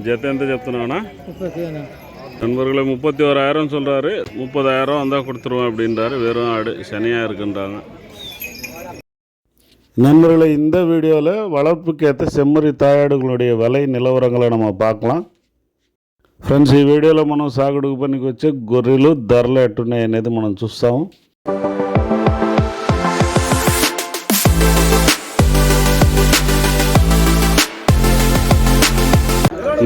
ஜெத்த எந்த చెప్తున్నావునా? நண்பர்களை 31,000 சொல்கிறாரு. 30,000 வந்தால் கொடுத்துருவோம் அப்படின்றாரு. வெறும் ஆடு சனியாக இருக்குன்றாங்க. நண்பர்களை இந்த வீடியோவில் வளர்ப்புக்கு ஏற்ற செம்மறி தாயாடுகளுடைய விலை నిలవరంగా நம்ம பார்க்கலாம். ఫ్రెండ్స్ ఈ వీడియోలో మనం సాగుడుకు పనికి వచ్చే గొర్రెలు ధరలు ఎట్టున్నాయి అనేది మనం చూస్తాము.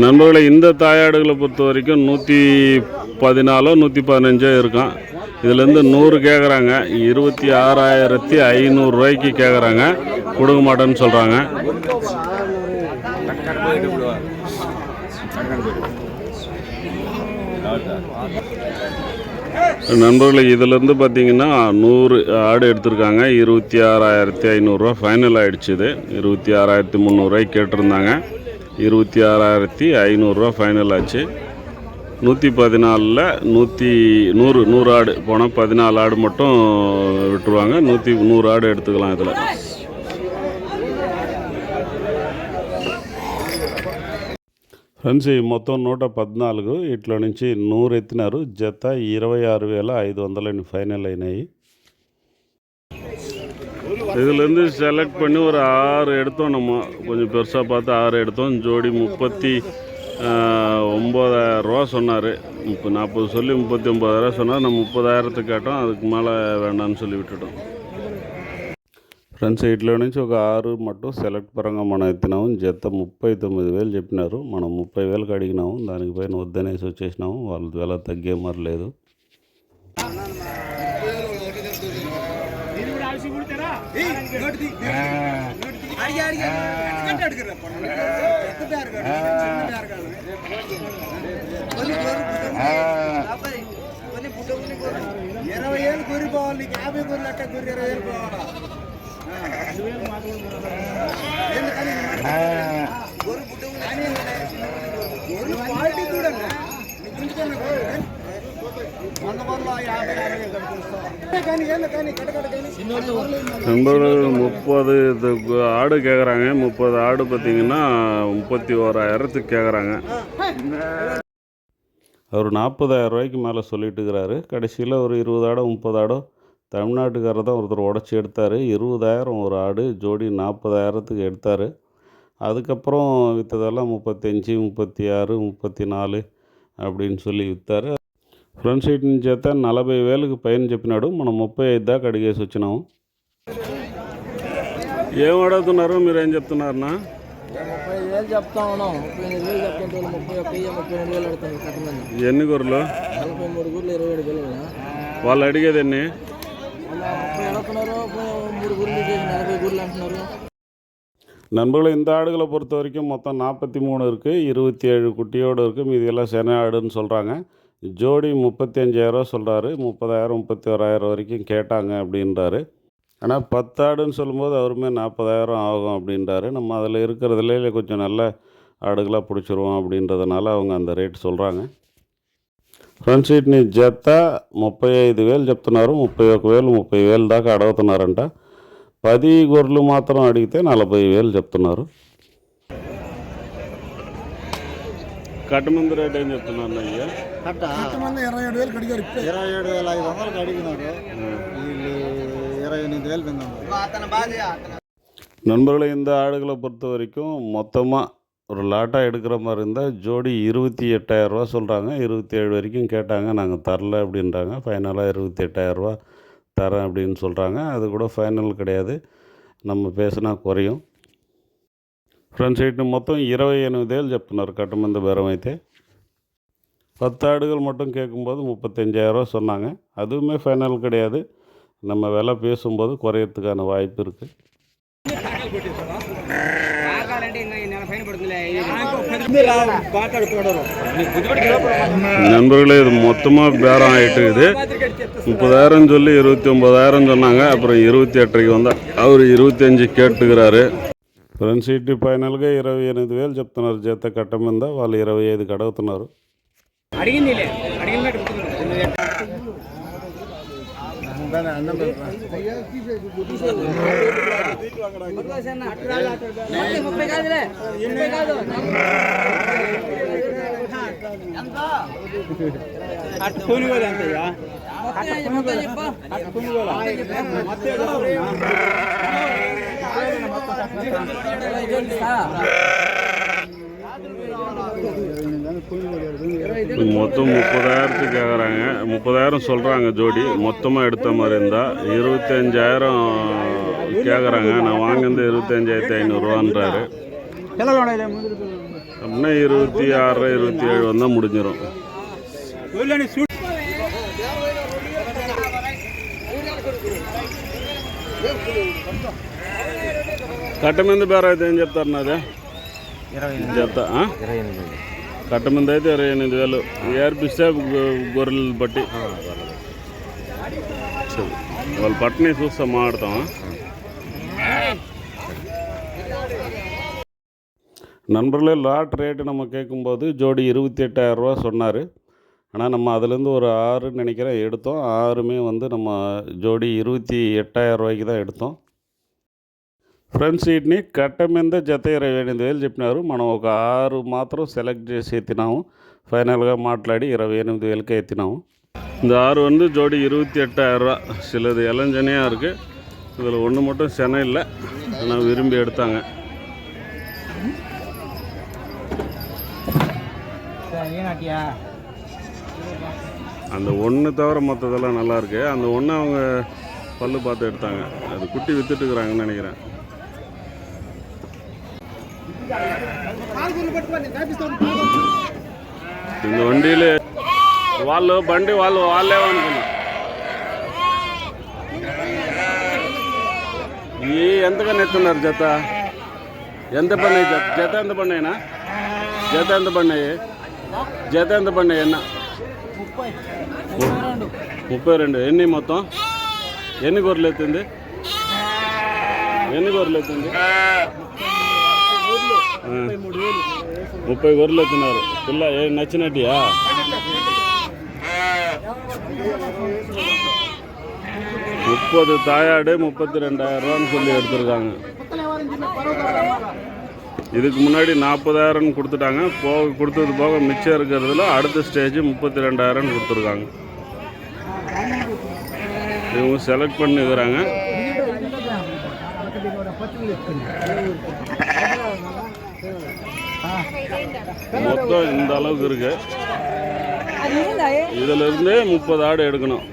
நண்பர்களை இந்த தாயாடுகளை பொறுத்த வரைக்கும் 114 115 இருக்கும். இதுலேருந்து 100 கேட்குறாங்க. 26,500 ரூபாய்க்கு கேட்குறாங்க. கொடுக்க மாட்டேன்னு சொல்கிறாங்க. நண்பர்களை இதிலேருந்து பார்த்தீங்கன்னா 100 ஆடு எடுத்திருக்காங்க. 26,500 ரூபா ஃபைனல் ஆகிடுச்சு. இது 26,300 ரூபாய்க்கு கேட்டிருந்தாங்க. 26,500 ரூபா ஃபைனல் ஆச்சு. 114ல் 100 ஆடு போனால் 14 ஆடு மட்டும் விட்டுருவாங்க. 100 ஆடு எடுத்துக்கலாம். இதில் ఫ్రెండ్స్ ఈ మొత్తం 114 ఇట్లా నుంచి 100 ఎత్తినారు. జత 26,500 ఫైనల్ అయినాయి. இதுலேருந்து செலக்ட் பண்ணி ஒரு 6 எடுத்தோம். நம்ம கொஞ்சம் பெருசாக பார்த்து 6 எடுத்தோம். ஜோடி 39,000 ரூபா சொன்னார். 40 சொல்லி 39,000 சொன்னார். நம்ம 30,000 கேட்டோம். அதுக்கு மேலே வேண்டாம்னு சொல்லி విட்டுட்டோం. ఫ్రెండ్స్ ఇట్లా నుంచి ఒక 6 మట్టు సెలెక్ట్ పరంగా మనం ఎత్తినాము. జత 39,000 చెప్పినారు. మనం 30,000కి అడిగినాము. దానికి పైన వద్దనేసి వచ్చేసినాము. వాళ్ళ వెల తగ్గే మరి లేదు. நண்பர்கள் 30 ஆடு கேட்குறாங்க. 30 ஆடு பார்த்தீங்கன்னா 31,000 கேட்குறாங்க. அவர் 40,000 ரூபாய்க்கு மேலே சொல்லிட்டு இருக்கிறாரு. கடைசியில் ஒரு 20 ஆடோ 30 ஆடோ தமிழ்நாட்டுக்காரர் தான் ஒருத்தர் உடச்சி எடுத்தார். 20,000 ஒரு ஆடு. ஜோடி 40,000க்கு எடுத்தார். அதுக்கப்புறம் விற்றதெல்லாம் 35, 36, 34 அப்படின்னு சொல்லி విత్తారు. ఫ్రెండ్స్ వీటి నుంచి అయితే 40,000కి పైన చెప్పినాడు. మనం 35 దాకా అడిగేసి వచ్చినాము. ఏం అడుగుతున్నారు? మీరు ఏం చెప్తున్నారన్నా? 35,000 చెప్తా ఉన్నాం. 38,000 చెప్తుంటే 31,000 అడుగుతారు. ఎన్ని గొర్రెలు? 43 గొర్రెలు 27 పిల్లలు. వాళ్ళు అడిగేది ఎన్ని? 30 అడుగుతున్నారు. 3 గొర్రెలు 40 గొర్రెలు అంటున్నారు. நண்பர்களை இந்த ஆடுகளை பொறுத்த வரைக்கும் மொத்தம் 43 இருக்குது. 27 குட்டியோடு இருக்குது. மீதி எல்லாம் சென ஆடுன்னு சொல்கிறாங்க. ஜோடி 35,000 சொல்கிறாரு. 30,000 31,000 வரைக்கும் கேட்டாங்க அப்படின்றாரு. ஆனால் 10 ஆடுன்னு சொல்லும்போது அவருமே 40,000 ஆகும் அப்படின்றாரு. நம்ம அதில் இருக்கிறதுலே கொஞ்சம் நல்ல ఆడుగలా పిడిచిరువం அப்படின்றதுனால அவங்க அந்த రేట్ சொல்கிறாங்க. ఫ్రెండ్స్ వీటిని జత 35,000 చెప్తున్నారు. 31,000 30,000 దాకా అడుగుతున్నారంట. 10 గొర్రెలు మాత్రం అడిగితే 40,000 చెప్తున్నారు. కట్టమంది రేట్ ఏం చెప్తున్నారు అయ్యా? కట్టమంది 27,000 అడిగారు. 27,500 అడిగినారు. వీళ్ళు 28,000 పొందారు. நண்பர்களை இந்த ஆடுகளை பொறுத்த வரைக்கும் மொத்தமாக ஒரு லாட்டாக எடுக்கிற மாதிரி இருந்தால் ஜோடி 28,000 ரூபா சொல்கிறாங்க. 27 வரைக்கும் கேட்டாங்க. நாங்கள் தரல அப்படின்றாங்க. ஃபைனலாக 28,000 ரூபா தரேன் அப்படின்னு சொல்கிறாங்க. அது கூட ஃபைனல் கிடையாது. நம்ம பேசினா కుறையும். ఫ్రెండ్స్ వీటిని మొత్తం 28,000 చెప్తున్నారు కట్టమంది బేరం అయితే. 10 ఆడుகள் மட்டும் கேட்கும்போது 35,000 சொன்னாங்க. அதுவுமே ஃபைனல் கிடையாது. நம்ம விலை பேசும்போது குறையறதுக்கான வாய்ப்பு இருக்குது. நண்பர்களே இது மொத்தமாக பேரம் ஆகிட்டு இது 30,000 சொல்லி 29,000 சொன்னாங்க. அப்புறம் 28க்கு வந்தால் அவர் 25 కేట్టుகிறாరు. ఫ్రెండ్స్ ఇటు ఫైనల్గా 28,000 చెప్తున్నారు. జత కట్ట మీద వాళ్ళు 25కి అడుగుతున్నారు. மொத்தம் 30,000 கேட்குறாங்க. 30,000 சொல்கிறாங்க ஜோடி. மொத்தமாக எடுத்த மாதிரி இருந்தால் 25,000 கேட்குறாங்க. நான் வாங்கினது 25,500 அப்படின்னா 26, 27 வந்தால் முடிஞ்சிடும். కట్టమంది బేర అయితే ఏం చెప్తారు నాదే చెప్తా కట్టమంది అయితే 28,000 ఏర్పిస్తే గొర్రెలు బట్టి వాళ్ళు పట్టని చూస్తా మాడతాం. நண்பர்களே, லாட் ரேட்டு நம்ம கேட்கும்போது ஜோடி 28,000 சொன்னார். ஆனால் நம்ம அதுலேருந்து ஒரு 6 நினைக்கிறேன் எடுத்தோம். 6மே வந்து நம்ம జోడి 28,000 தான் எடுத்தோం. ఫ్రెండ్స్, వీటిని కట్ట మీద జత 28,000 చెప్పినారు. మనం ఒక 6 మాత్రం సెలెక్ట్ చేసి ఎత్తినాము. ఫైనల్గా మాట్లాడి 28,000க்கு எத்தினாము. இந்த 6 வந்து ஜோடி 28,000. சிலது இளஞ்சனையாக இருக்குது. இதில் ஒன்று மட்டும் செனை இல்லை, ஆனால் விரும்பி எடுத்தாங்க. அந்த ஒன்று தவிர மற்றதெல்லாம் நல்லாயிருக்கு. அந்த ஒன்று அவங்க பல்லு பார்த்து எடுத்தாங்க. அது குட்டி விற்றுட்டுருக்குறாங்கன்னு நினைக்கிறேன். இந்த வண்டியில் బండి వాళ్ళే అనుకున్నా. ఈ ఎంతకన్నా ఎత్తున్నారు జత? ఎంత పడినాయి జత? ఎంత పడినాయినా? జత ఎంత పడినాయి? జత ఎంత పడినాయి అన్న? 32. ఎన్ని మొత్తం? ఎన్ని గొర్రెలు ఎత్తింది? 30 గొర్రెలు ఎత్తినారు. పిల్ల నచ్చినట్టుయా? 30 தாயாடு 32,000 சொல்லி எடுத்துருக்காங்க. இதுக்கு முன்னாடி 40,000 கொடுத்துட்டாங்க. கொடுத்தது போக மிச்சம் இருக்கிறதுல அடுத்த ஸ்டேஜ் 32,000 கொடுத்துருக்காங்க. இவங்க செலக்ட் பண்ணிக்கிறாங்க. மொத்தம் இந்த அளவுக்கு இருக்கு. இதிலிருந்து 30 ஆடு எடுக்கணும்.